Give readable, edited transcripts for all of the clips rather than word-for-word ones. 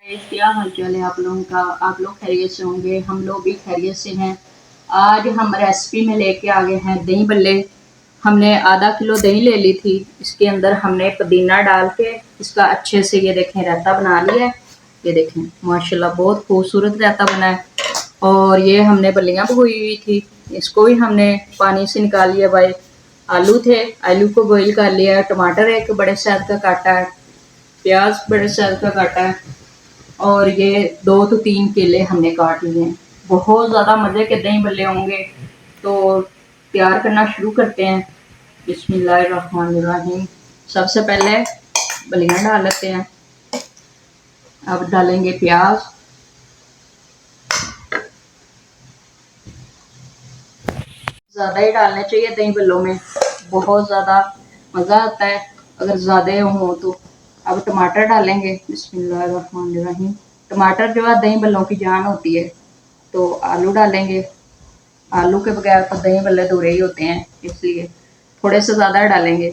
क्या हाल चाल है आप लोगों का। आप लोग खैरियत से होंगे, हम लोग भी खैरियत से हैं। आज हम रेसिपी में लेके आ गए हैं दही बल्ले। हमने आधा किलो दही ले ली थी। इसके अंदर हमने पुदीना डाल के इसका अच्छे से ये देखें रायता बना लिया है। ये देखें माशाल्लाह बहुत खूबसूरत रायता बना है। और ये हमने बल्लियाँ भिगोई हुई थी, इसको भी हमने पानी से निकाल लिया भाई। आलू थे, आलू को बॉईल कर लिया। टमाटर एक बड़े साइज का काटा है, प्याज बड़े साइज का काटा है। और ये 2 तो 3 केले हमने काट लिए हैं। बहुत ज़्यादा मज़े के दही बल्ले होंगे। तो तैयार करना शुरू करते हैं। बिस्मिल्लाहिर्रहमानिर्रहीम। सबसे पहले बल्लियाँ डाल लेते हैं। अब डालेंगे प्याज, ज़्यादा ही डालने चाहिए दही बल्लों में, बहुत ज़्यादा मज़ा आता है अगर ज़्यादा हो तो। अब टमाटर डालेंगे। बिस्मिल्लाहिर्रहमानिर्रहीम। टमाटर जो है दही बल्लों की जान होती है। तो आलू डालेंगे। आलू के बगैर तो दही बल्ले अधूरे ही होते हैं, इसलिए थोड़े से ज़्यादा डालेंगे।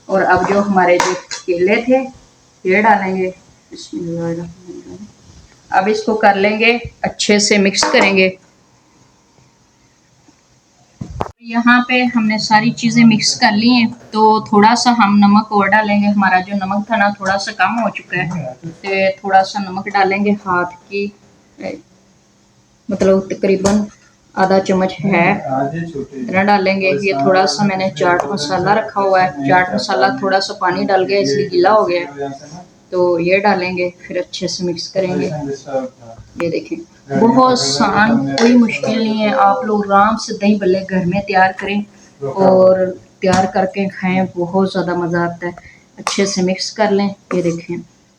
और अब जो हमारे जो केले थे ये डालेंगे। बिस्मिल्लाहिर्रहमानिर्रहीम। अब इसको कर लेंगे, अच्छे से मिक्स करेंगे। यहाँ पे हमने सारी चीज़ें मिक्स कर ली हैं, तो थोड़ा सा हम नमक और डालेंगे। हमारा जो नमक था ना थोड़ा सा कम हो चुका है, तो थोड़ा सा नमक डालेंगे। हाथ की मतलब तकरीबन आधा चम्मच है, इतना डालेंगे। ये थोड़ा सा मैंने चाट मसाला रखा हुआ है, चाट मसाला थोड़ा सा पानी डाल गया इसलिए गीला हो गया, तो ये डालेंगे। फिर अच्छे से मिक्स करेंगे। ये देखें बहुत आसान, कोई मुश्किल नहीं है। आप लोग आराम से दही बल्ले घर में तैयार करें और तैयार करके खाएं, बहुत ज़्यादा मज़ा आता है। अच्छे से मिक्स कर लें। ये देखें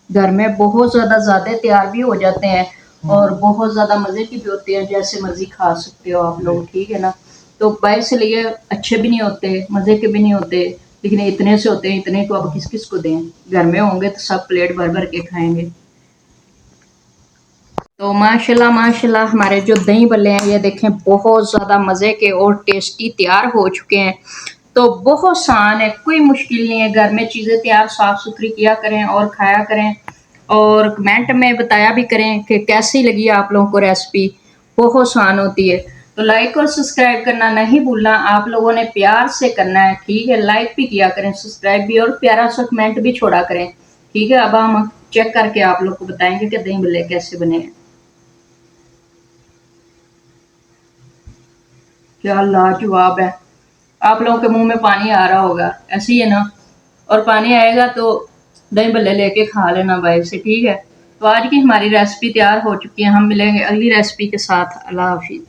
घर में बहुत ज़्यादा तैयार भी हो जाते हैं और बहुत ज़्यादा मज़े की भी होते हैं। जैसे मर्जी खा सकते हो आप लोग, ठीक है ना। तो बाहर से लिए अच्छे भी नहीं होते, मज़े के भी नहीं होते, लेकिन इतने से होते हैं। इतने को अब किस किस को दें, घर में होंगे तो सब प्लेट भर भर के खाएंगे। तो माशाल्लाह माशाल्लाह हमारे जो दही बल्ले हैं ये देखें बहुत ज़्यादा मज़े के और टेस्टी तैयार हो चुके हैं। तो बहुत आसान है, कोई मुश्किल नहीं है। घर में चीज़ें तैयार साफ़ सुथरी किया करें और खाया करें, और कमेंट में बताया भी करें कि कैसी लगी आप लोगों को रेसिपी। बहुत आसान होती है। तो लाइक और सब्सक्राइब करना नहीं भूलना, आप लोगों ने प्यार से करना है, ठीक है। लाइक भी किया करें, सब्सक्राइब भी, और प्यारा सा कमेंट भी छोड़ा करें, ठीक है। अब हम चेक करके आप लोग को बताएंगे कि दही बल्ले कैसे बने हैं। क्या लाजवाब है। आप लोगों के मुंह में पानी आ रहा होगा, ऐसे ही है ना। और पानी आएगा तो दही बल्ले लेके खा लेना भाई से, ठीक है। तो आज की हमारी रेसिपी तैयार हो चुकी है। हम मिलेंगे अगली रेसिपी के साथ। अल्लाह हाफिज।